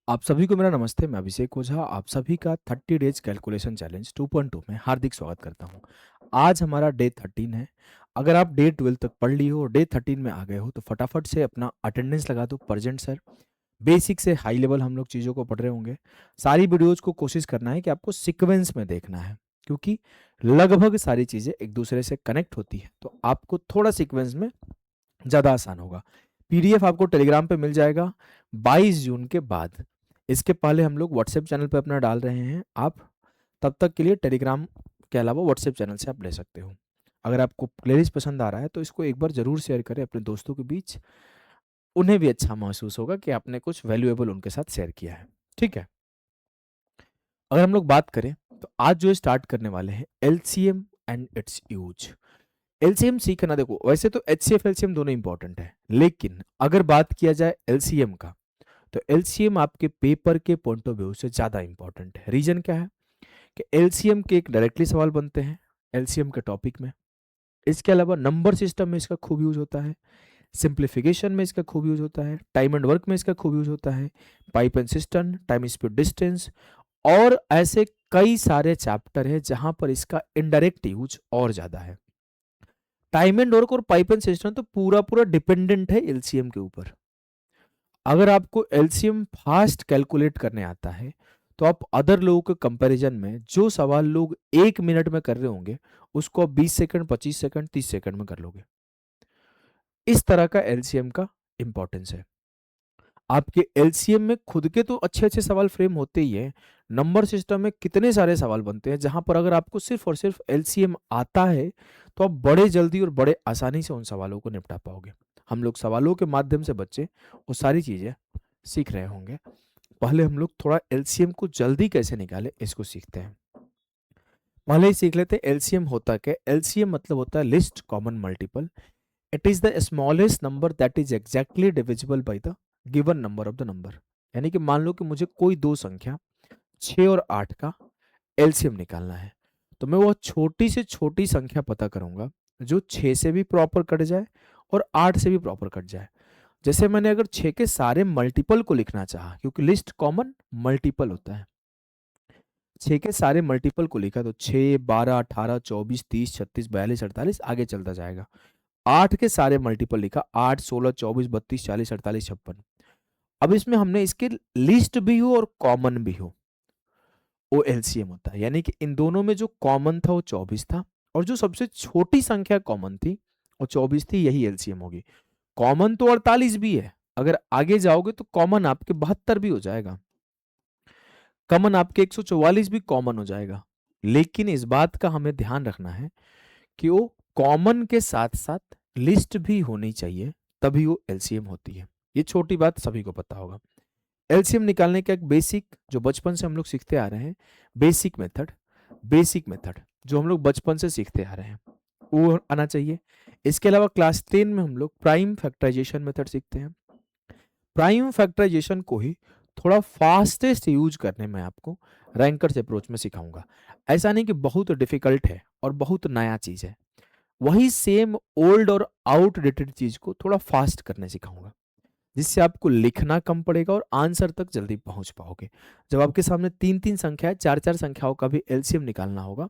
आप सभी को मेरा नमस्ते। मैं अभिषेक ओझा आप सभी का 30 डेज कैलकुलेशन चैलेंज 2.2 में हार्दिक स्वागत करता हूं। आज हमारा डे 13 है। अगर आप डे 12 तक पढ़ ली हो, डे 13 में आ गए हो, तो फटाफट से अपना अटेंडेंस लगा दो। Present sir. बेसिक से हाई लेवल हम लोग चीज़ों को पढ़ रहे होंगे। सारी वीडियोज को कोशिश करना है कि आपको सीक्वेंस में देखना है, क्योंकि लगभग सारी चीज़ें एक दूसरे से कनेक्ट होती है, तो आपको थोड़ा सीक्वेंस में ज़्यादा आसान होगा। पीडीएफ आपको टेलीग्राम पे मिल जाएगा 22 जून के बाद। इसके पहले हम लोग व्हाट्सएप चैनल पे अपना डाल रहे हैं। आप तब तक के लिए टेलीग्राम के अलावा व्हाट्सएप चैनल से आप ले सकते हो। अगर आपको प्लेलिस्ट पसंद आ रहा है तो इसको एक बार ज़रूर शेयर करें अपने दोस्तों के बीच। उन्हें भी अच्छा महसूस होगा कि आपने कुछ वैल्यूएबल उनके साथ शेयर किया है। ठीक है। अगर हम लोग बात करें तो आज जो स्टार्ट करने वाले हैं LCM and it's use. LCM सीखना, देखो वैसे तो एचसीएफ एलसीएम दोनों इंपॉर्टेंट है, लेकिन अगर बात किया जाए एलसीएम का, तो एलसीएम आपके पेपर के पॉइंट ऑफ व्यू से ज़्यादा इंपॉर्टेंट है। रीजन क्या है कि एलसीएम के एक डायरेक्टली सवाल बनते हैं एलसीएम के टॉपिक में। इसके अलावा नंबर सिस्टम में इसका खूब यूज होता है, सिंप्लीफिकेशन में इसका खूब यूज होता है, टाइम एंड वर्क में इसका खूब यूज होता है, pipe and system, time speed distance, और ऐसे कई सारे चैप्टर है जहां पर इसका इनडायरेक्ट यूज और ज़्यादा है। टाइम एंड वर्क और पाइप एंड सिस्टम तो पूरा पूरा डिपेंडेंट है एलसीएम के ऊपर। अगर आपको एलसीएम फास्ट कैलकुलेट करने आता है, तो आप अदर लोगों के कंपैरिजन में जो सवाल लोग 1 मिनट में कर रहे होंगे, उसको आप 20 सेकंड, 25 सेकंड, 30 सेकंड में कर लोगे। इस तरह का एलसीएम का इंपॉर्टेंस है। आपके एलसीएम में खुद के तो अच्छे अच्छे सवाल फ्रेम होते ही हैं, नंबर सिस्टम में कितने सारे सवाल बनते हैं जहां पर अगर आपको सिर्फ और सिर्फ एलसीएम आता है, तो आप बड़े जल्दी और बड़े आसानी से उन सवालों को निपटा पाओगे। हम लोग सवालों के माध्यम से बच्चे वो सारी चीजें सीख रहे होंगे। पहले हम लोग थोड़ा एलसीएम को जल्दी कैसे निकाले इसको सीखते हैं। पहले ही सीख लेते हैं एलसीएम होता क्या। एलसीएम मतलब होता है list common multiple. It is the smallest number that is exactly divisible by the given number of the number. यानी कि मान लो कि मुझे कोई दो संख्या 6 और 8 का एलसीएम निकालना है, तो मैं वह छोटी से छोटी संख्या पता करूंगा जो 6 से भी प्रॉपर कट जाए और 8 से भी प्रॉपर कट जाए। जैसे मैंने अगर 6 के सारे मल्टीपल को लिखना चाहा, क्योंकि लिस्ट कॉमन मल्टीपल होता है, 6 के सारे मल्टीपल को लिखा तो 6, 12, 18, 24, 30, 36, 42, 48 आगे चलता जाएगा। 8 के सारे मल्टीपल लिखा, 8, 16, 24, 32, 40, 48, 56। अब इसमें हमने इसके लिस्ट भी हो और कॉमन भी हो, वो एलसीएम होता है। यानी कि इन दोनों में जो कॉमन था वो 24 था, और जो सबसे छोटी संख्या कॉमन थी वो 24 थी, यही एलसीएम होगी। कॉमन तो 48 भी है, अगर आगे जाओगे तो कॉमन आपके 72 भी हो जाएगा, कॉमन आपके 144 भी कॉमन हो जाएगा। लेकिन इस बात का हमें ध्यान रखना है कि वो कॉमन के साथ साथ लिस्ट भी होनी चाहिए, तभी वो एलसीएम होती है। ये छोटी बात सभी को पता होगा। एलसीएम निकालने का एक बेसिक जो बचपन से हम लोग सीखते आ रहे हैं, बेसिक मेथड, बेसिक मेथड जो हम लोग बचपन से सीखते आ रहे हैं वो आना चाहिए। इसके अलावा क्लास 10 में हम लोग प्राइम फैक्टराइजेशन मेथड सीखते हैं। प्राइम फैक्टराइजेशन को ही थोड़ा फास्टेस्ट यूज करने में आपको रैंकर्स अप्रोच में सिखाऊंगा। ऐसा नहीं कि बहुत डिफिकल्ट है और बहुत नया चीज है, वही सेम ओल्ड और आउटडेटेड चीज को थोड़ा फास्ट करने सिखाऊंगा, जिससे आपको लिखना कम पड़ेगा और आंसर तक जल्दी पहुंच पाओगे। जब आपके सामने तीन तीन संख्या, चार चार संख्याओं का भी एलसीएम निकालना होगा,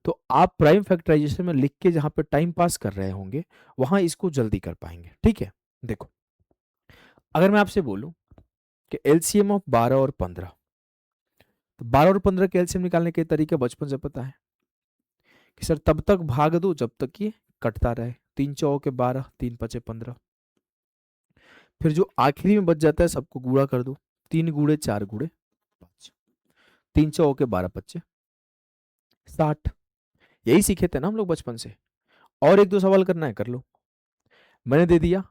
तो आप प्राइम फैक्टराइजेशन में लिख के जहां पे टाइम पास कर रहे होंगे, वहां इसको जल्दी कर पाएंगे। ठीक है। देखो, अगर मैं आपसे बोलूं कि एलसीएम ऑफ 12 और 15, तो 12 और 15 के एलसीएम निकालने के तरीके बचपन से पता है कि सर तब तक भाग दो जब तक ये कटता रहे। 3 चौके 12, 3 पचे 15। फिर जो आखिरी में बच जाता है सबको गुणा कर दो, 3 गुणे 4 गुणे 5, 3 चौके 12 पच्चे 60। यही सीखे थे ना हम लोग बचपन से। और एक दो सवाल करना है कर लो। मैंने दे दिया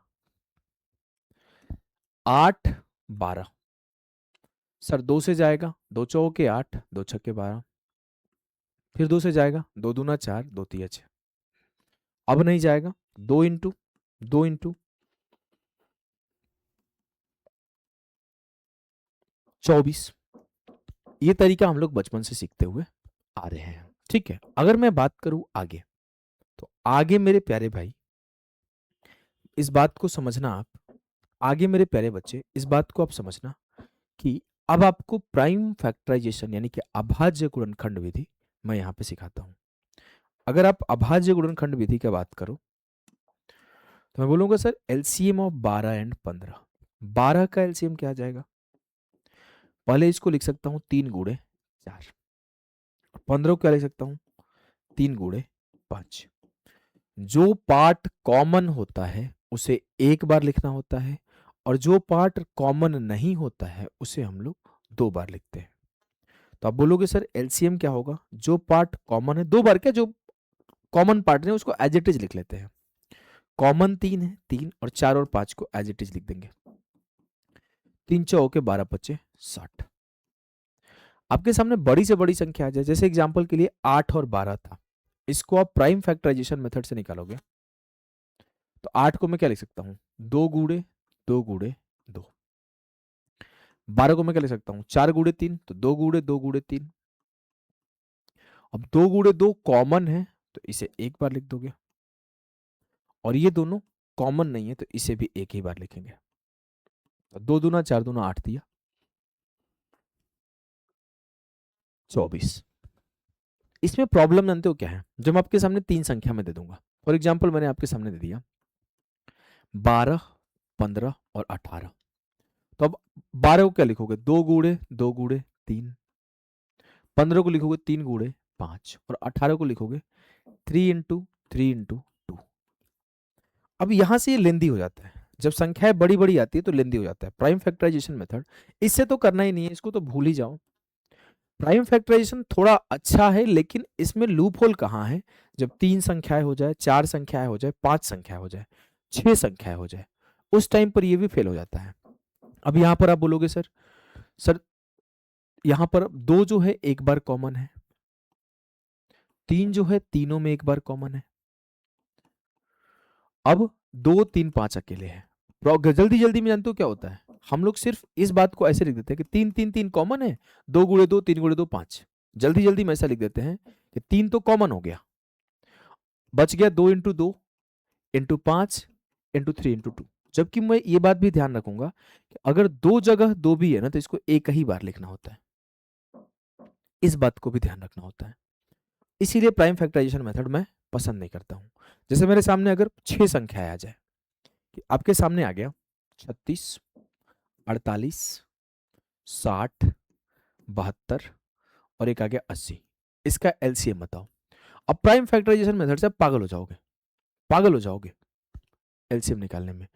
8, 12। सर 2 से जाएगा, 2 चौके 8, 2 छक्के 12। फिर 2 से जाएगा, 2 दूना 4, 2 तिया 6। अब नहीं जाएगा, 2 इंटू 24। ये तरीका हम लोग बचपन से सीखते हुए आ रहे हैं। ठीक है। अगर मैं बात करूं आगे, तो आगे मेरे प्यारे भाई इस बात को समझना, आप आगे मेरे प्यारे बच्चे इस बात को आप समझना कि अब आपको प्राइम फैक्टराइजेशन यानी कि अभाज्य गुणनखंड विधि मैं यहां पे सिखाता हूं। अगर आप अभाज्य गुणनखंड विधि की बात करो तो मैं बोलूंगा सर एलसीएम ऑफ 12 एंड 15। 12 का एलसीएम क्या आ जाएगा? पहले इसको लिख सकता हूं 3 गुणे 4। 15 को क्या लिख सकता हूं? 3 गुणे 5। जो पार्ट कॉमन होता है उसे एक बार लिखना होता है, और जो पार्ट कॉमन नहीं होता है उसे हम लोग 2 बार लिखते हैं। तो आप बोलोगे सर एलसीएम क्या होगा? जो पार्ट कॉमन है 2 बार, क्या जो कॉमन पार्ट है उसको एज इट इज लिख लेते हैं। कॉमन 3 है, 3 और 4 और 5 को एज इट इज लिख देंगे। 3 चौ के 12 पच्चे 60। आपके सामने बड़ी से बड़ी संख्या आ जाए, जैसे एग्जांपल के लिए 8 और 12 था, इसको आप प्राइम फैक्टराइजेशन मेथड से निकालोगे तो 8 को मैं क्या लिख सकता हूं? 2 गुणे 2 गुणे 2। 12 को मैं क्या लिख सकता हूं? 4 गुणे 3, तो 2 गुणे 2 गुणे 3। अब 2 गुणे 2 कॉमन है तो इसे एक बार लिख दोगे, और ये दोनों कॉमन नहीं है तो इसे भी एक ही बार लिखेंगे। तो 2 दूना 4 दूना 8 दिया 24। इसमें प्रॉब्लम जानते हो क्या है? जब मैं आपके सामने 3 संख्या में दे दूंगा, फॉर एग्जाम्पल मैंने आपके सामने दे दिया 12, 15 और 18, तो अब 12 को क्या लिखोगे? 2 गुणे 2 गुणे 3। 15 को लिखोगे 3 गुणे 5, और 18 को लिखोगे 3 इंटू 3 इंटू 2। अब यहां से ये लेंदी हो जाता है, जब संख्याएं बड़ी बड़ी आती है तो लेंदी हो जाता है। प्राइम फैक्टराइजेशन मेथड इससे तो करना ही नहीं है, इसको तो भूल ही जाओ। प्राइम फैक्टराइजेशन थोड़ा अच्छा है, लेकिन इसमें लूप होल कहाँ है? जब 3 संख्याएं हो जाए, 4 संख्याएं हो जाए, 5 संख्याएं हो जाए, 6 संख्याएं हो जाए, उस टाइम पर ये भी फेल हो जाता है। अब यहां पर आप बोलोगे सर सर यहां पर 2 जो है एक बार कॉमन है, 3 जो है तीनों में एक बार कॉमन है, अब 2 3 5 अकेले हैं। जल्दी जल्दी में जानते हो क्या होता है? हम लोग सिर्फ इस बात को ऐसे लिख देते हैं कि 3 3 3 कॉमन है, 2 गुणे 2 3 गुणे 2 5। जल्दी जल्दी में ऐसा लिख देते हैं कि 3 तो कॉमन हो गया, बच गया 2 इंटू 2 इंटू 5 इंटू 3 इंटू 2। जबकि मैं ये बात भी ध्यान रखूंगा कि अगर 2 जगह 2 भी है ना तो इसको एक ही बार लिखना होता है, इस बात को भी ध्यान रखना होता है। इसीलिए प्राइम फैक्टराइजेशन मेथड मैं पसंद नहीं करता हूं। जैसे मेरे सामने अगर 6 संख्याएं आ जाए, कि आपके सामने आ गया 36, 48, 60, 72 और एक आ गया 80, इसका एलसीएम बताओ। अब प्राइम फैक्टराइजेशन मेथड से आप पागल हो जाओगे, पागल हो जाओगे एलसीएम निकालने में।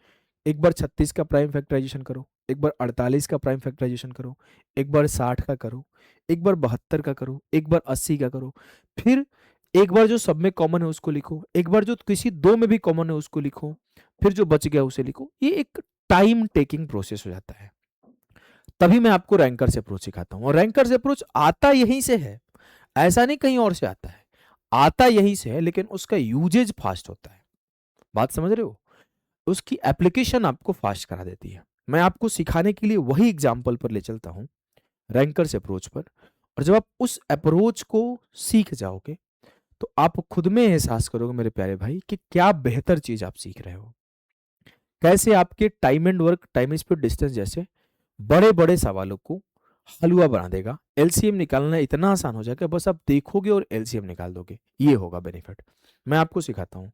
एक बार 36 का प्राइम फैक्टराइजेशन करो, एक बार 48 का प्राइम फैक्टराइजेशन करो, एक बार 60 का करो, एक बार 72 का करो, एक बार 80 का करो, फिर एक बार जो सब में कॉमन है उसको लिखो, एक बार जो किसी दो में भी कॉमन है उसको लिखो, फिर जो बच गया उसे लिखो। ये एक टाइम टेकिंग प्रोसेस हो जाता है। तभी मैं आपको रैंकर्स अप्रोच सिखाता हूं, और रैंकर्स अप्रोच आता यहीं से है, ऐसा नहीं कहीं और से आता है, आता यहीं से है, लेकिन उसका यूजेज फास्ट होता है। बात समझ रहे हो? उसकी एप्लीकेशन आपको फास्ट करा देती है। मैं आपको सिखाने के लिए वही एग्जाम्पल पर ले चलता हूं, रैंकर्स अप्रोच पर। और जब आप उस अप्रोच को सीख जाओगे तो आप खुद में एहसास करोगे मेरे प्यारे भाई कि क्या बेहतर चीज आप सीख रहे हो। कैसे आपके time and work, time speed, distance जैसे बड़े बड़े सवालों को हलवा बना देगा। एलसीएम निकालना इतना आसान हो जाएगा, बस आप देखोगे और एलसीएम निकाल दोगे, ये होगा बेनिफिट। मैं आपको सिखाता हूं,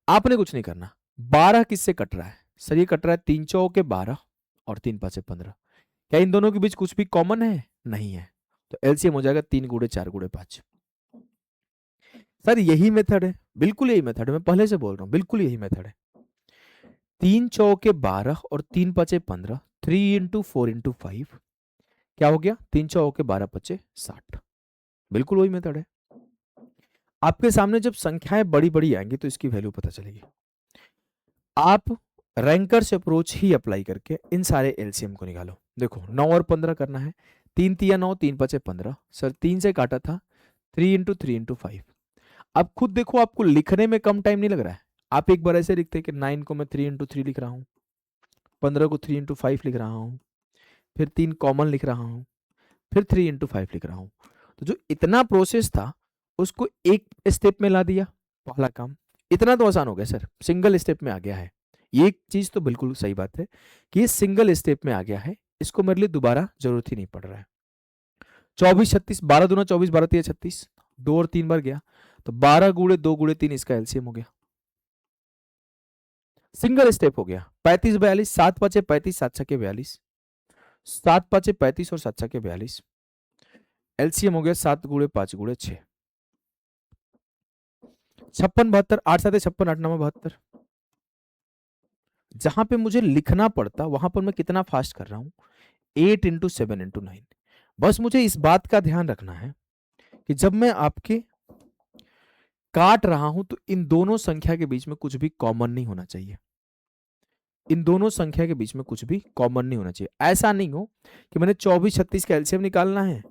आपने कुछ नहीं करना। 12 किससे कट रहा है? सर ये कट रहा है 3 चौके 12 और 3 पांचे 15। क्या इन दोनों के बीच कुछ भी कॉमन है? नहीं है, तो एलसीएम हो जाएगा 3 गुणे 4 गुणे 5। सर यही मेथड है, बिल्कुल यही मेथड है, मैं पहले से बोल रहा हूं, बिल्कुल यही मेथड है। 3 चौके 12 और 3 पांचे 15, 3 इंटू 4 इंटू 5 क्या हो गया? 3 चौके 12 पच्चे 60। बिल्कुल वही मेथड है। आपके सामने जब संख्याएं बड़ी बड़ी आएंगी तो इसकी वैल्यू पता चलेगी। आप रैंकर्स अप्रोच ही अप्लाई करके इन सारे एलसीएम को निकालो। देखो 9 और 15 करना है, 3 तिया 9, 3 पचे 15। सर 3 से काटा था, 3 इंटू 3 इंटू 5। अब खुद देखो, आपको लिखने में कम टाइम नहीं लग रहा है। आप एक बार ऐसे लिखते कि 9 को मैं 3 इंटू 3 लिख रहा हूँ, 15 को 3 इंटू 5 लिख रहा हूँ, फिर 3 कॉमन लिख रहा हूँ, फिर 3 इंटू 5 लिख रहा हूँ। तो जो इतना प्रोसेस था उसको एक स्टेप में ला दिया, पहला काम। इतना तो आसान हो गया सर, सिंगल स्टेप में आ गया है। ये चीज तो बिल्कुल सही बात है कि ये सिंगल स्टेप में आ गया है, इसको मेरे लिए दोबारा जरूरत ही नहीं पड़ रहा है। 24 36, 12 दूना 24, 12 3 36, 2 और 3 बार गया, तो 12 गुणे 2 गुणे 3 इसका एलसीएम हो गया, सिंगल स्टेप हो गया। 35 42, 7 5 35, 7 6 42, 7 5 35 और 7 6 42, एलसीएम हो गया 7 गुणे 5 गुणे 6, 56 72, 8 7 56, 8 9 72। जहां पे मुझे लिखना पड़ता वहां पर मैं कितना फास्ट कर रहा हूं, 8 × 7 × 9। बस मुझे इस बात का ध्यान रखना है कि जब मैं आपके काट रहा हूं तो इन दोनों संख्या के बीच में कुछ भी कॉमन नहीं होना चाहिए, इन दोनों संख्या के बीच में कुछ भी कॉमन नहीं होना चाहिए। ऐसा नहीं हो कि मैंने 24 36 का एलसीएम निकालना है,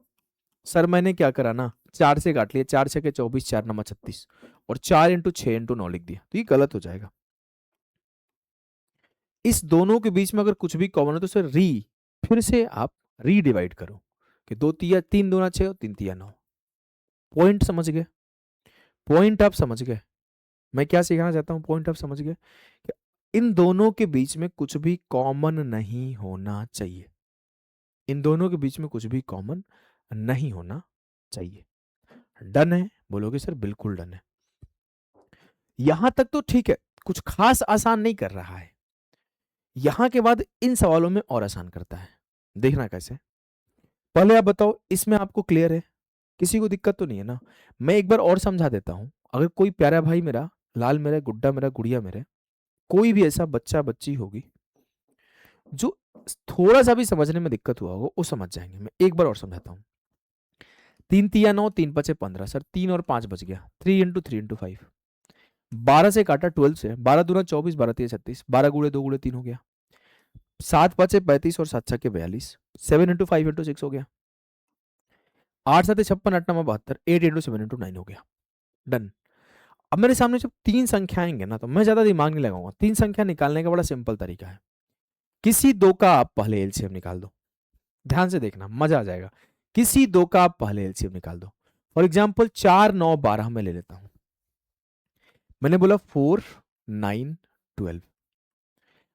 सर मैंने क्या करा ना, 4 से काट लिया, 4 6 24, 4 9 36 और 4 × 6 × 9 लिख दिया, तो ये गलत हो जाएगा। इस दोनों के बीच में अगर कुछ भी कॉमन है तो सर फिर से आप रीडिवाइड करो कि 3 दूना 6 और 3 3 9। पॉइंट समझ गए? पॉइंट आप समझ गए मैं क्या सिखाना चाहता हूं? पॉइंट आप समझ गए कि इन दोनों के बीच में कुछ भी कॉमन नहीं होना चाहिए, इन दोनों के बीच में कुछ भी कॉमन नहीं होना चाहिए। डन है? बोलोगे सर बिल्कुल डन है। यहां तक तो ठीक है, कुछ खास आसान नहीं कर रहा है। यहां के बाद इन सवालों में और आसान करता है, देखना कैसे। पहले आप बताओ इसमें आपको क्लियर है, किसी को दिक्कत तो नहीं है ना? मैं एक बार और समझा देता हूं। अगर कोई प्यारा भाई मेरा, लाल मेरा, गुड्डा मेरा, गुड़िया मेरे, कोई भी ऐसा बच्चा बच्ची होगी जो थोड़ा सा भी समझने में दिक्कत हुआ होगा, वो समझ जाएंगे। मैं एक बार और समझाता हूँ। 3 3 9, 3 5 15, सर 3 और 5 बच गया, 3 × 3 × 5। 12 से काटा 12 से, 12 दूना 24, 12 3 36, 12 गुणे 2 गुणे 3 हो गया, 7 5 35 और 7 6 42, 7 × 5 × 6 हो गया, 8 7 56, 8 9 72, 8 × 7 × 9 हो गया। डन। अब मेरे सामने जब 3 संख्या आएंगे ना तो मैं ज्यादा दिमाग नहीं लगाऊंगा। 3 संख्या निकालने का बड़ा सिंपल तरीका है, किसी दो का आप पहले एलसीएम निकाल दो। ध्यान से देखना, मजा आ जाएगा। किसी दो का आप पहले एलसीएम निकाल दो। फॉर एग्जाम्पल 4 9 12 में ले लेता हूं। मैंने बोला 4 9 12।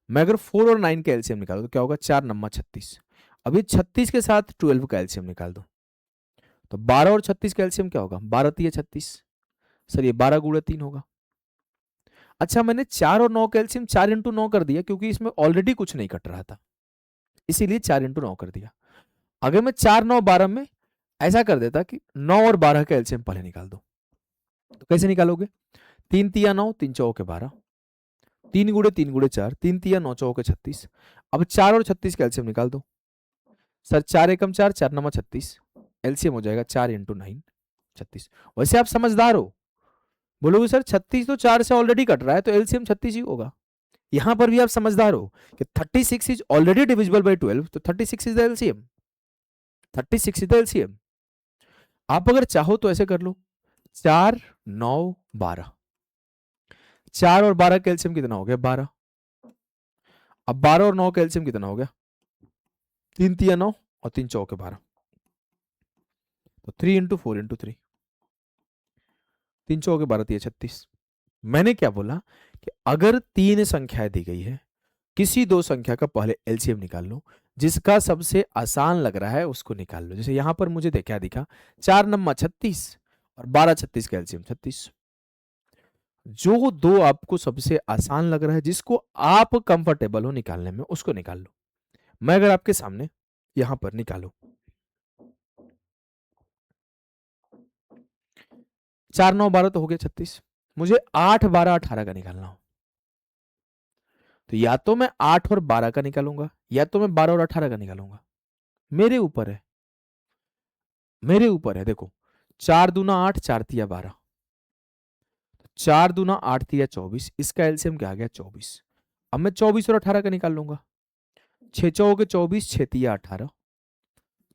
मैं अगर 4 और 9 का एलसीएम निकालू तो क्या होगा, 4 9 36। अभी 36 के साथ 12 का एलसीएम निकाल दो तो 12 और 36 का एलसीएम क्या होगा, 12 3 36। सर ये 12 गुणे 3 होगा। अच्छा मैंने 4 और 9 का एलसीएम 4 × 9 कर दिया क्योंकि इसमें ऑलरेडी कुछ नहीं कट रहा था, इसीलिए 4 × 9 कर दिया। अगर मैं 4 9 12 में ऐसा कर देता कि 9 और 12 का एलसीएम पहले निकाल दो, तो कैसे निकालोगे? 3 3 9, 3 चौके 12, 3 गुणे 3 गुणे 4, 3 3 9 चौके 36। अब 4 और 36 का एलसीएम निकाल दो। सर 4 एकम 4, 4 9 36, एलसीएम हो जाएगा 4 × 9 36। वैसे आप समझदार हो, बोलोगे सर 36 तो 4 से ऑलरेडी कट रहा है तो एलसीएम 36 ही होगा। यहां पर भी आप समझदार हो कि 36 इज ऑलरेडी डिविजिबल बाय 12, तो 36 is the LCM, 36 is the LCM. आप अगर चाहो तो ऐसे कर लो, 4 9 12, 4 और 12 का एलसीएम कितना हो गया, 12। अब 12 और 9 का एलसीएम कितना हो गया, 3 3 9 और 3 चौके 12, तो 3 × 4 × 3, 3 चौके 12 3 36। मैंने क्या बोला कि अगर 3 संख्याएं दी गई है, किसी दो संख्या का पहले एलसीएम निकाल लो, जिसका सबसे आसान लग रहा है उसको निकाल लो। जैसे यहां पर मुझे क्या दिखा, 4 9 36 और 12 36 का एलसीएम 36। जो दो आपको सबसे आसान लग रहा है, जिसको आप कंफर्टेबल हो निकालने में, उसको निकाल लो। मैं अगर आपके सामने यहां पर निकालो, 4 9 12 तो हो गया 36, मुझे 8 12 18 का निकालना हो तो या तो मैं 8 और 12 का निकालूंगा या तो मैं 12 और 18 का निकालूंगा, मेरे ऊपर है, मेरे ऊपर है। देखो 4 दूना 8, 4 तिया 12, 4 दूना 8 तिया 24, इसका एलसीएम क्या आ गया 24। अब मैं 24 और 18 का निकाल लूंगा, 6 चौके 24, 6 तिया 18,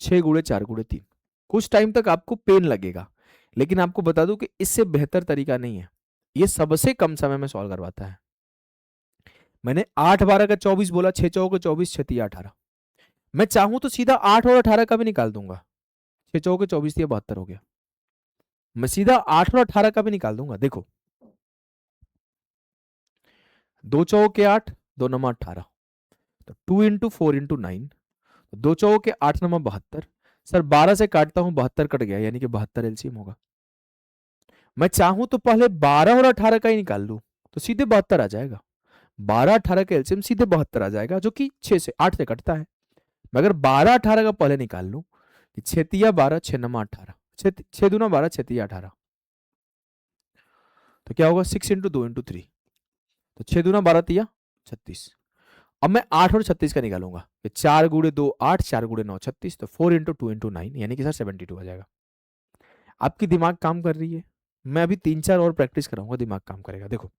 6 गुणे 4 गुणे 3। कुछ टाइम तक आपको पेन लगेगा, लेकिन आपको बता दूं कि इससे बेहतर तरीका नहीं है, ये सबसे कम समय में सॉल्व करवाता है। मैंने 8 12 का 24 बोला, 6 चौके 24, 6 तिया 18। मैं चाहूं तो सीधा 8 और 18 का भी निकाल दूंगा, 6 चौके 24 तिया 72 हो गया। मैं सीधा 8 और 18 का भी निकाल दूंगा। देखो 2 चौके 8, 2 नमा 18, तो 2 इंटू 4 इंटू 9, दो चौके के 8 नमा 72। सर 12 से काटता हूं, 72 कट गया, यानी कि 72 एलसीएम होगा। मैं चाहूं तो पहले 12 और 18 का ही निकाल लूं, तो सीधे 72 आ जाएगा। 12-18 का एलसीएम सीधे 72 आ जाएगा, जो कि 8 से कटता है। मगर 12-18 का पहले निकाल लूं, 6×3 = 12, 6×9 = 18, 6×2 = 12, 6×3 = 18, तो क्या होगा 6 इंटू 2 इंटू 3, तो 6×2 = 12, 36। अब मैं 8 और 36 का निकालूंगा, 4×2 8, 4×9 36, तो 4 इंटू 2 इंटू 9, यानी कि सर 72 आ जाएगा। आपकी दिमाग काम कर रही है। मैं अभी 3-4 और प्रैक्टिस कराऊंगा, दिमाग काम करेगा। देखो,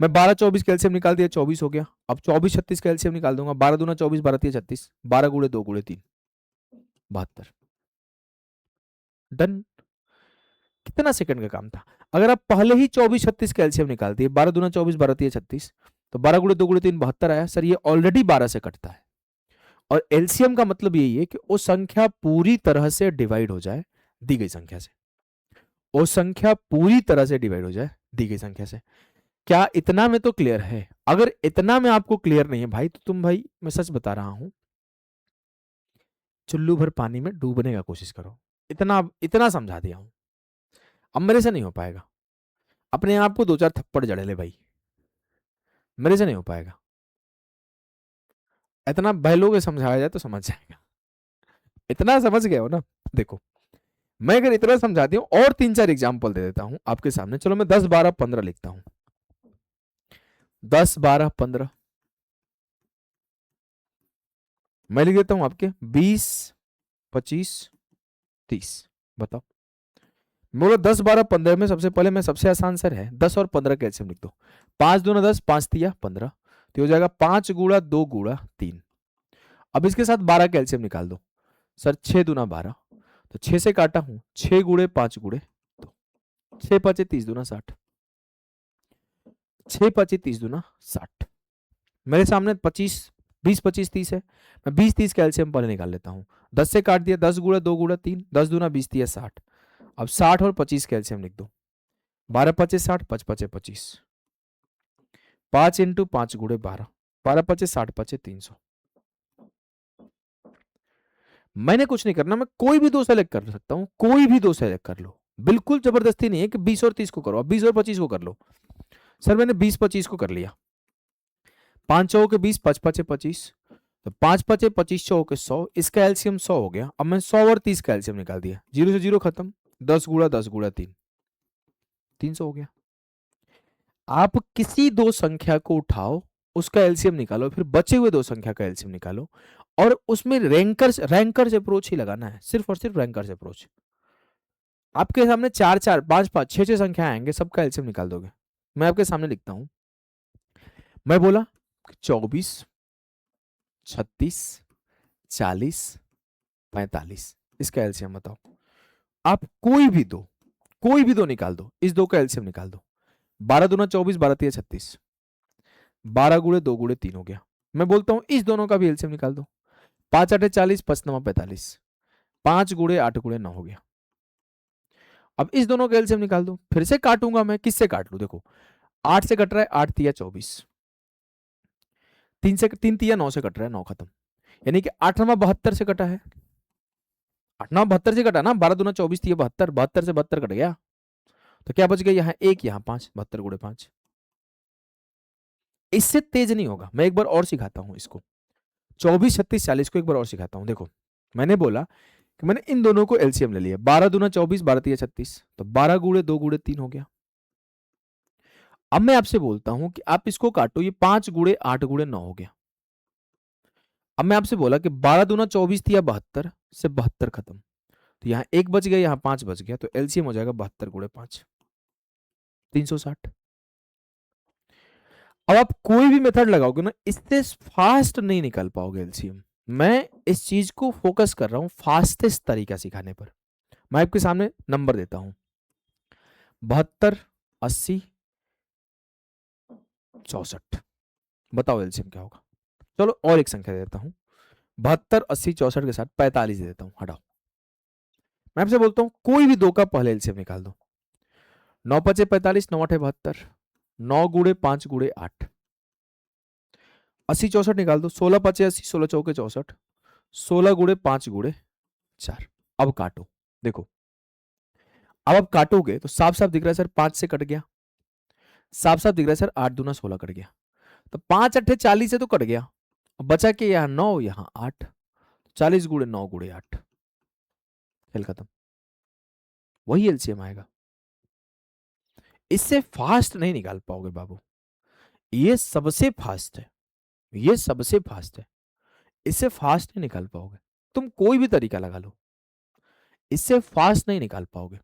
मैं 12-24 का एलसीएम निकाल दिया, 24 हो गया। अब 24-36 का एलसीएम निकाल दूंगा, 12×2 = 24, 12×3 = 36, 12×2 × 3 72। डन। कितना सेकंड का काम था। अगर आप पहले ही 24-36 का एलसीएम निकाल दिए, 12×2 = 24, 12×3 = 36, तो 12×2 × 3 72 आया। सर ये ऑलरेडी 12 से कटता है, और एलसीएम का मतलब यही है कि वो संख्या पूरी तरह से डिवाइड हो जाए दी गई संख्या से। वो संख्या पूरी तरह से डिवाइड हो जाए दी गई संख्या से। क्या इतना में तो क्लियर है? अगर इतना में आपको क्लियर नहीं है भाई, तो तुम भाई, मैं सच बता रहा हूं, चुल्लू भर पानी में डूबने का कोशिश करो। इतना इतना समझा दिया हूं, अब मेरे से नहीं हो पाएगा। अपने आप को 2-4 थप्पड़ जड़ ले भाई, मेरे से नहीं हो पाएगा। इतना बहलों के समझाया जाए तो समझ जाएगा। इतना समझ गए हो ना? देखो, मैं अगर इतना समझा दिया और 3-4 एग्जाम्पल दे देता हूं आपके सामने। चलो मैं 10 12 15 लिखता हूं। 10 12 15 मैं लिख देता हूं आपके 20 25 30। बताओ, बोलो 10 12 15 में सबसे पहले मैं, सबसे आसान सर है 10 और 15 कैल्शियम लिख दो। 5 दूना 10, 5×3 = 15, तो हो जाएगा 5×2 × 3। अब इसके साथ 12 कैल्शियम निकाल दो। सर 6×2 = 12, तो 6 से काटा हूं, 6×5 × 2, 6×5 = 30, 60, 6×5 = 30, 60। मेरे सामने 25 20 25 30 है। मैं 20 30 कैल्शियम पहले निकाल लेता हूँ। 10 से काट दिया, 10×2 × 3, 10×2 = 20, 30, 60। अब 60 और 25 कैल्शियम लिख दो। 12×5 = 60, 5×5 = 25, 5×5 × 12, 12×5 = 60, 5×5 = 300। मैंने कुछ नहीं करना, मैं कोई भी दो सेलेक्ट कर सकता हूं, कोई भी दो सेलेक्ट कर लो। बिल्कुल जबरदस्ती नहीं है कि 20 और 30 को करो, अब 20 और 25 को कर लो। सर मैंने 20 25 को कर लिया। 5 चौके 20, 5×5 = 25, तो 5×5 = 25, चौके 100, इसका एलसीएम 100 हो गया। अब मैं 100 और 30 का एलसीएम निकाल दिया, 0 से 0 खत्म, 10×10 × 3, 300 हो गया। आप किसी दो संख्या को उठाओ, उसका एलसीएम निकालो, फिर बचे हुए दो संख्या का एलसीएम निकालो, और उसमें रैंकर्स अप्रोच ही लगाना है, सिर्फ और सिर्फ रैंकर्स अप्रोच। आपके सामने 4 4 5 5 6 6 संख्या आएंगे, सबका एलसीएम निकाल दोगे। मैं आपके सामने लिखता हूं। मैं बोला 24 36 40 45, इसका एलसीएम बताओ। आप कोई भी दो निकाल दो, इस दो का एलसीएम निकाल दो। 12×2 = 24, 12×3 = 36, 12×2 × 3 हो गया। मैं बोलता हूं इस दोनों का भी एलसीएम निकाल दो। 5×8 = 40, 5×9 = 45, 5×8 × 9 हो गया। अब इस दोनों का एलसीएम निकाल दो। फिर से काटूंगा मैं, किससे काट लू? देखो, 8 से कट रहा है, 8×3 = 24, 3×3 = 9 से कट रहा है, 9 खत्म, यानी कि 8 72 से कटा है। 8 72 से कटा ना, 12×2 = 24, 72, 72 से 72 कट गया, तो क्या बच गया? यहाँ 1, यहाँ 5, 72×5। इससे तेज नहीं होगा, मैं एक बार और सिखाता हूं इसको। 24 36 40 को एक बार और सिखाता हूं। देखो, मैंने बोला कि मैंने इन दोनों को एलसीएम ले लिया, 12×2 = 24, 12×3 = 36, तो 12×2 × 3 हो गया। अब मैं आपसे बोलता हूं कि आप इसको काटो, ये 5×8 × 9 हो गया। अब मैं आपसे बोला कि 12×2 = 24, 72 से 72 खत्म, तो यहाँ 1 बच गया, यहाँ 5 बच गया, तो एलसीएम हो जाएगा 72×5, 360। अब आप कोई भी मेथड लगाओगे ना, इससे फास्ट नहीं निकल पाओगे एलसीएम। मैं इस चीज को फोकस कर रहा हूं फास्टेस्ट तरीका सिखाने पर। मैं आपके सामने नंबर देता हूं, 72 80 64। बताओ एलसीएम क्या होगा? चलो और एक संख्या दे देता हूं, 72 80 64 के साथ 45 दे देता हूं, हटाओ। मैं आपसे बोलता हूं कोई भी दो का पहले एलसीएम निकाल दो। 9×5 = 45, 9×8 = 72, 9×5 × 8, 80 64 निकाल दो, 16 5 80, 16 चौके 64, 16 गुणे 5 गुणे 4। अब काटो, देखो अब आप काटोगे तो साफ साफ दिख रहा है सर 5 से कट गया, साफ साफ दिख रहा है सर 8 दूना 16 कट गया, तो 5 8 40 से तो कट गया, बचा के यहाँ 9 यहाँ 8, 40 गुणे 9 गुणे 8, खेल खत्म। वही एलसीएम आएगा। इससे फास्ट नहीं निकाल पाओगे बाबू, ये सबसे फास्ट है, ये सबसे फास्ट है, इससे फास्ट नहीं निकाल पाओगे। तुम कोई भी तरीका लगा लो, इससे फास्ट नहीं निकाल पाओगे।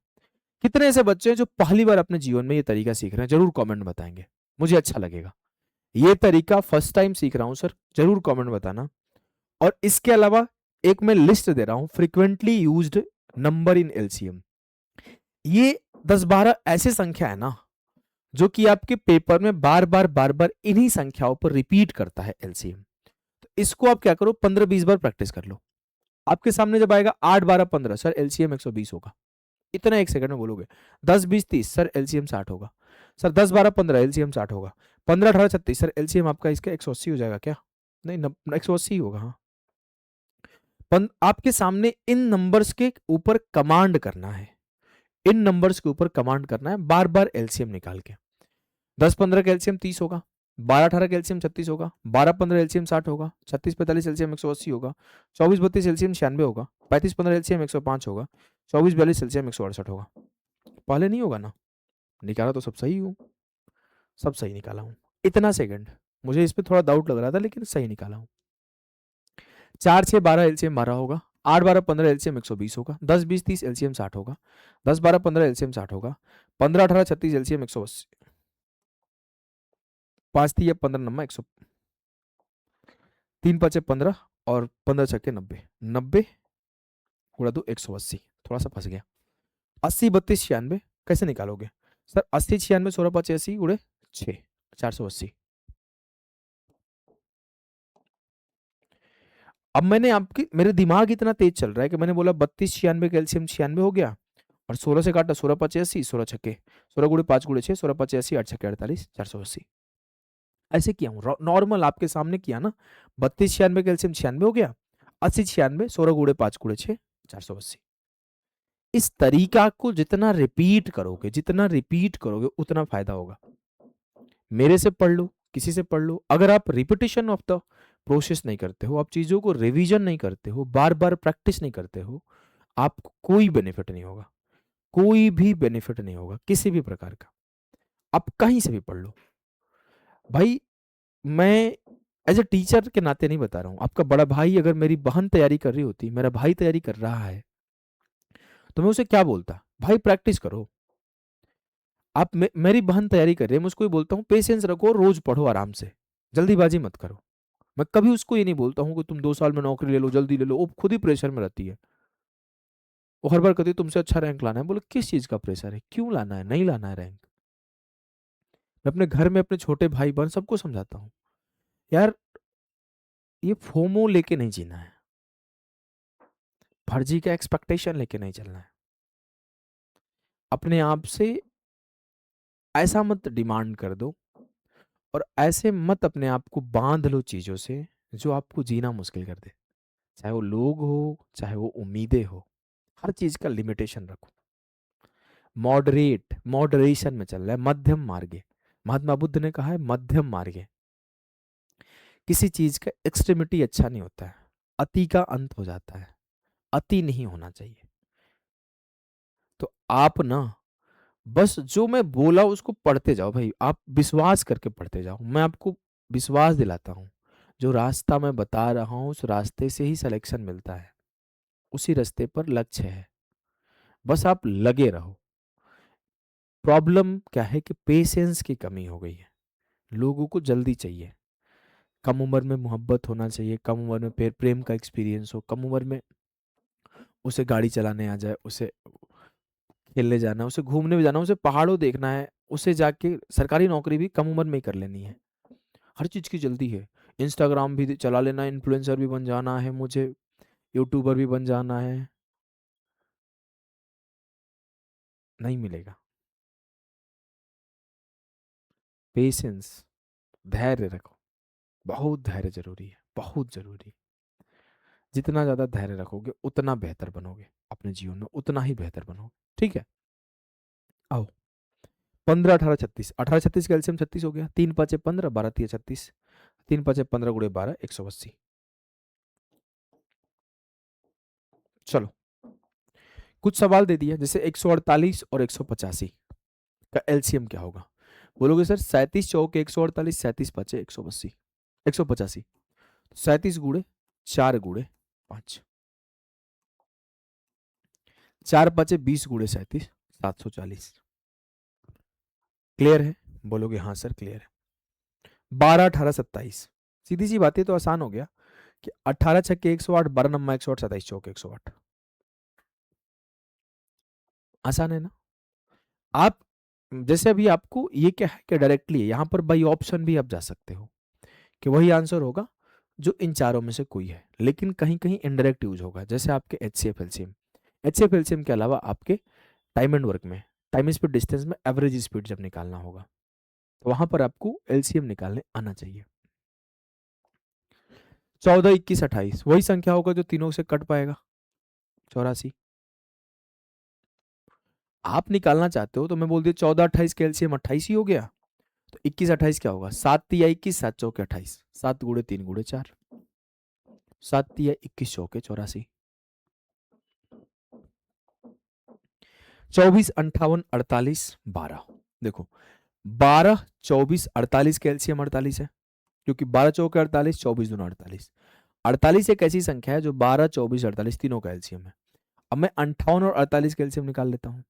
कितने ऐसे बच्चे हैं जो पहली बार अपने जीवन में ये तरीका सीख रहे हैं, जरूर कमेंट बताएंगे, मुझे अच्छा लगेगा। ये तरीका फर्स्ट टाइम सीख रहा हूं सर, जरूर कमेंट बताना। और इसके अलावा एक मैं लिस्ट दे रहा हूं, frequently used number in LCM. ये 10 12 ऐसे संख्या है ना जो कि आपके पेपर में बार बार इन्हीं संख्याओं पर रिपीट करता है एलसीएम। तो इसको आप क्या करो, 15 20 बार प्रैक्टिस कर लो। आपके सामने जब आएगा 8 12 15 सर एलसीएम 120 होगा, इतना एक सेकंड में बोलोगे। 10 20 30 सर एलसीएम 60 होगा, सर 10 12 15 एलसीएम 60 होगा, 15 18 36 सर एलसीएम आपका इसका 180 हो जाएगा क्या? नहीं, 180 होगा। हाँ, आपके सामने इन नंबर्स के ऊपर कमांड करना है, इन नंबर्स के ऊपर कमांड करना है बार बार एलसीएम निकाल के। 10 15 का एलसीएम 30 होगा, 12 18 का एलसीएम 36 होगा, 12 15 एलसीएम 60 होगा, 36 45 एलसीएम 180 होगा, 24 32 एलसीएम 96 होगा, 35 15 एलसीएम 105 होगा, 24 42 एलसीएम 168 होगा। पहले नहीं होगा ना? निकाला तो सब सही हूँ, सब सही निकाला हूँ। इतना सेकंड मुझे इस पे थोड़ा डाउट लग रहा था, लेकिन सही निकाला हूँ। 4 6 12 एलसीएम 12 होगा, 8 12 15 एलसीएम 120 होगा, 10 20 30 एलसीएम 60 होगा, 10 12 15 एलसीएम 60 होगा, 15 18 36 एलसीएम 180, 5 3 15 नंबर 100, 3 5 15 और 15 छक्के 90, 90 गुणा 2 180। थोड़ा सा फंस गया। 80 32 96 कैसे निकालोगे सर? 80 96 16 5 80 गुणे 6, 480। अब मैंने आपकी, मेरे दिमाग इतना तेज चल रहा है कि मैंने बोला 32 96 कैल्शियम 96 हो गया, और 16 से काटा 16 5 80, 16 छक्के, 16 गुणे 5 गुणे 6, 16 5 80, 8 छक्के 48, 480। ऐसे किया हूँ नॉर्मल आपके सामने किया ना। 32 96 कैल्शियम 96 हो गया, 80 96 16 गुणे 5 गुणे 6, 480। इस तरीका को जितना रिपीट करोगे, जितना रिपीट करोगे उतना फायदा होगा। मेरे से पढ़ लो, किसी से पढ़ लो, अगर आप रिपीटिशन ऑफ द प्रोसेस नहीं करते हो, आप चीजों को रिवीजन नहीं करते हो, बार बार प्रैक्टिस नहीं करते हो, आपको कोई बेनिफिट नहीं होगा, कोई भी बेनिफिट नहीं होगा किसी भी प्रकार का। आप कहीं से भी पढ़ लो भाई। मैं एज ए टीचर के नाते नहीं बता रहा हूं, आपका बड़ा भाई अगर मेरी बहन तैयारी कर रही होती, मेरा भाई तैयारी कर रहा है, तो मैं उसे क्या बोलता? भाई प्रैक्टिस करो। आप मेरी बहन तैयारी कर रही है, मैं उसको ही बोलता हूँ पेशेंस रखो, रोज पढ़ो आराम से, जल्दीबाजी मत करो। मैं कभी उसको ये नहीं बोलता हूँ कि तुम 2 साल में नौकरी ले लो, जल्दी ले लो, वो खुद ही प्रेशर में रहती है। वो हर बार कहती है तुमसे अच्छा रैंक लाना है। बोले किस चीज का प्रेशर है, क्यों लाना है, नहीं लाना है रैंक। मैं अपने घर में अपने छोटे भाई बहन सबको समझाता हूँ, यार ये फोमो लेके नहीं जीना है, फर्जी का एक्सपेक्टेशन लेके नहीं चलना है। अपने आप से ऐसा मत डिमांड कर दो, और ऐसे मत अपने आप को बांध लो चीजों से जो आपको जीना मुश्किल कर दे। चाहे वो लोग हो, चाहे वो उम्मीदें हो, हर चीज का लिमिटेशन रखो। मॉडरेट, मॉडरेशन में चल रहा है, मध्यम मार्गे। महात्मा बुद्ध ने कहा है मध्यम मार्गे। किसी चीज का एक्सट्रीमिटी अच्छा नहीं होता है, अति का अंत हो जाता है, अति नहीं होना चाहिए। तो आप ना बस जो मैं बोला उसको पढ़ते जाओ भाई, आप विश्वास करके पढ़ते जाओ। मैं आपको विश्वास दिलाता हूँ, जो रास्ता मैं बता रहा हूँ उस रास्ते से ही सिलेक्शन मिलता है, उसी रास्ते पर लक्ष्य है, बस आप लगे रहो। प्रॉब्लम क्या है कि पेशेंस की कमी हो गई है, लोगों को जल्दी चाहिए। कम उम्र में मोहब्बत होना चाहिए, कम उम्र में प्रेम का एक्सपीरियंस हो, कम उम्र में उसे गाड़ी चलाने आ जाए, उसे खेलने जाना है, उसे घूमने भी जाना है, उसे पहाड़ों देखना है, उसे जाके सरकारी नौकरी भी कम उम्र में ही कर लेनी है। हर चीज़ की जल्दी है। इंस्टाग्राम भी चला लेना है, इन्फ्लुएंसर भी बन जाना है मुझे, यूट्यूबर भी बन जाना है, नहीं मिलेगा। पेशेंस, धैर्य रखो, बहुत धैर्य जरूरी है, बहुत जरूरी। जितना ज्यादा धैर्य रखोगे उतना बेहतर बनोगे अपने जीवन में, उतना ही बेहतर बनोगे। ठीक है, आओ। 15 18 36, 18 36 का एलसीएम 36 हो गया। 3 5 15, 12 3 36, 3 5 15 × 12 180। चलो, कुछ सवाल दे दिया जैसे 148 और 185 का एलसीएम क्या होगा। बोलोगे सर 37 चौक 148, 37 5 180, 185। 37 गुड़े 4 गुड़े 5, 4 5 20 गुड़े 37, 740। क्लियर है? बोलोगे हाँ सर क्लियर है। 12 18 27, सीधी सी बात है, तो आसान हो गया कि 18 छक्के 108, 12 नम्मा 108, 27 चौक 108। आसान है ना? आप जैसे अभी आपको ये क्या है कि डायरेक्टली यहां पर बाई ऑप्शन भी आप जा सकते हो कि वही आंसर होगा जो इन चारों में से कोई है, लेकिन कहीं कहीं इनडायरेक्ट यूज होगा। जैसे आपके एचसीएफ एलसीएम, एचसीएफ एलसीएम के अलावा आपके टाइम एंड वर्क में, टाइम स्पीड डिस्टेंस में एवरेज स्पीड जब निकालना होगा तो वहां पर आपको एलसीएम निकालने आना चाहिए। 14 21 28 वही संख्या होगा जो तीनों से कट पाएगा, 84। आप निकालना चाहते हो तो मैं बोल दिया 14 28 का एलसीएम 28 ही हो गया, तो 21 28 क्या होगा, 7 तिया 21, 7 चौके 28, 7 गुड़े 3 गुड़े 4, 7 तिया 21 चौके 84, 24 58 48 12। देखो 12 24 48 का एलसीएम 48 है, क्योंकि 12 चौके 48, 24 दूना 48। 48 एक ऐसी संख्या है जो 12 24 48 तीनों का एलसीएम है। अब मैं 58 और 48 का एलसीएम निकाल लेता हूँ।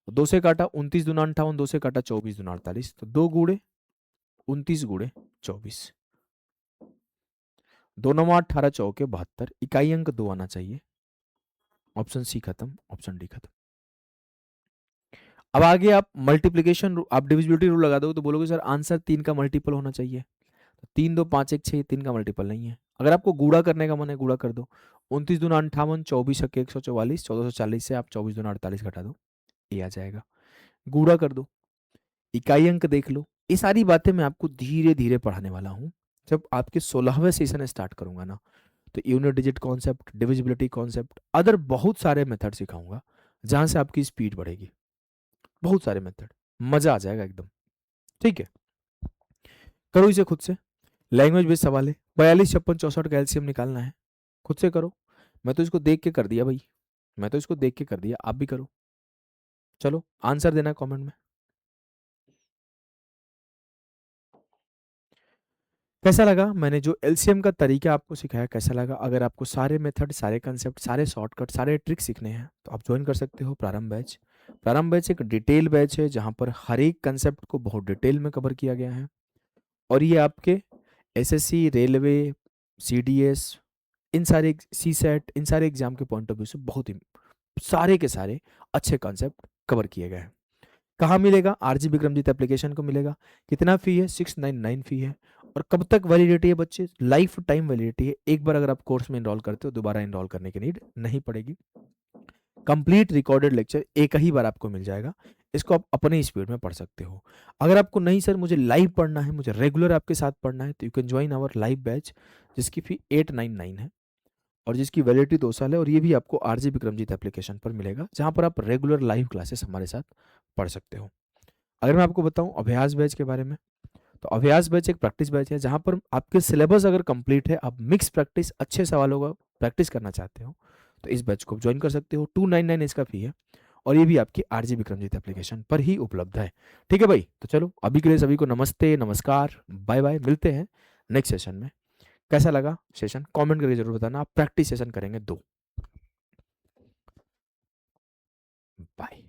तो 2 से काटा 29 दूना 58, 2 से काटा 24 दूना 48, तो 2 गुड़े 29 गुड़े 24, 2 9 18 चौके 72, इकाई अंक 2 आना चाहिए। ऑप्शन सी खत्म, ऑप्शन डी खत्म। अब आगे आप मल्टीप्लीकेशन, आप डिविजिबिलिटी रूल लगा दो तो बोलोगे सर आंसर 3 का मल्टीपल होना चाहिए। तो 3 2 5 1 6, 3 का मल्टीपल नहीं है। अगर आपको गुड़ा करने का मन है गुड़ा कर दो। 29 दूना 58, 24 छक्के 144, 1440 से आप 24 दूना 48 घटा दो, ये आ जाएगा। गुड़ा कर दो, इकाई अंक देख लो। ये सारी बातें मैं आपको धीरे धीरे पढ़ाने वाला हूँ। जब आपके 16वें सेशन स्टार्ट करूंगा ना, तो unit digit concept, divisibility concept, other बहुत सारे मेथड सिखाऊंगा जहां से आपकी स्पीड बढ़ेगी। बहुत सारे मेथड, मजा आ जाएगा एकदम। ठीक है, करो इसे खुद से। लैंग्वेज बेस्ड सवाल है, 42 56 64 का एलसीएम निकालना है, खुद से करो। मैं तो इसको देख के कर दिया भाई, मैं तो इसको देख के कर दिया, आप भी करो। चलो आंसर देना कमेंट में। कैसा लगा मैंने जो एलसीएम का तरीका आपको सिखाया, कैसा लगा? अगर आपको सारे मेथड, सारे कंसेप्ट, सारे शॉर्टकट, सारे ट्रिक सीखने हैं तो आप ज्वाइन कर सकते हो प्रारंभ बैच। प्रारंभ बैच एक डिटेल बैच है जहां पर हर एक कंसेप्ट को बहुत डिटेल में कवर किया गया है, और ये आपके एसएससी, रेलवे, सीडीएस, इन सारे सी सेट, इन सारे एग्जाम के पॉइंट ऑफ व्यू से बहुत ही सारे के सारे अच्छे कॉन्सेप्ट कवर किए गए हैं। कहाँ मिलेगा? आरजी विक्रमजीत एप्लीकेशन को मिलेगा। कितना फी है? 699 फी है। और कब तक वैलिडिटी है बच्चे? लाइफ टाइम वैलिडिटी है। एक बार अगर आप कोर्स में इनरोल करते हो दोबारा इनरोल करने की नीड नहीं पड़ेगी। कंप्लीट रिकॉर्डेड लेक्चर एक ही बार आपको मिल जाएगा, इसको आप अपने स्पीड में पढ़ सकते हो। अगर आपको नहीं सर मुझे लाइव पढ़ना है, मुझे रेगुलर आपके साथ पढ़ना है, तो you can join our live batch जिसकी फी 899 है और जिसकी वैलिडिटी 2 साल है, और ये भी आपको आरजी विक्रमजीत एप्लीकेशन पर मिलेगा जहाँ पर आप रेगुलर लाइव क्लासेस हमारे साथ पढ़ सकते हो। अगर मैं आपको बताऊं अभ्यास बैच के बारे में, तो अभ्यास बैच एक प्रैक्टिस बैच है जहां पर आपके सिलेबस अगर कंप्लीट है, आप मिक्स प्रैक्टिस अच्छे सवालों का प्रैक्टिस करना चाहते हो, तो इस बैच को ज्वाइन कर सकते हो। 299 इसका फी है, और ये भी आपकी आरजी विक्रमजीत एप्लीकेशन पर ही उपलब्ध है। ठीक है भाई, तो चलो अभी के लिए सभी को नमस्ते, नमस्कार, बाय बाय, मिलते हैं नेक्स्ट सेशन में। कैसा लगा सेशन कमेंट करके जरूर बताना। आप प्रैक्टिस सेशन करेंगे 2। बाय।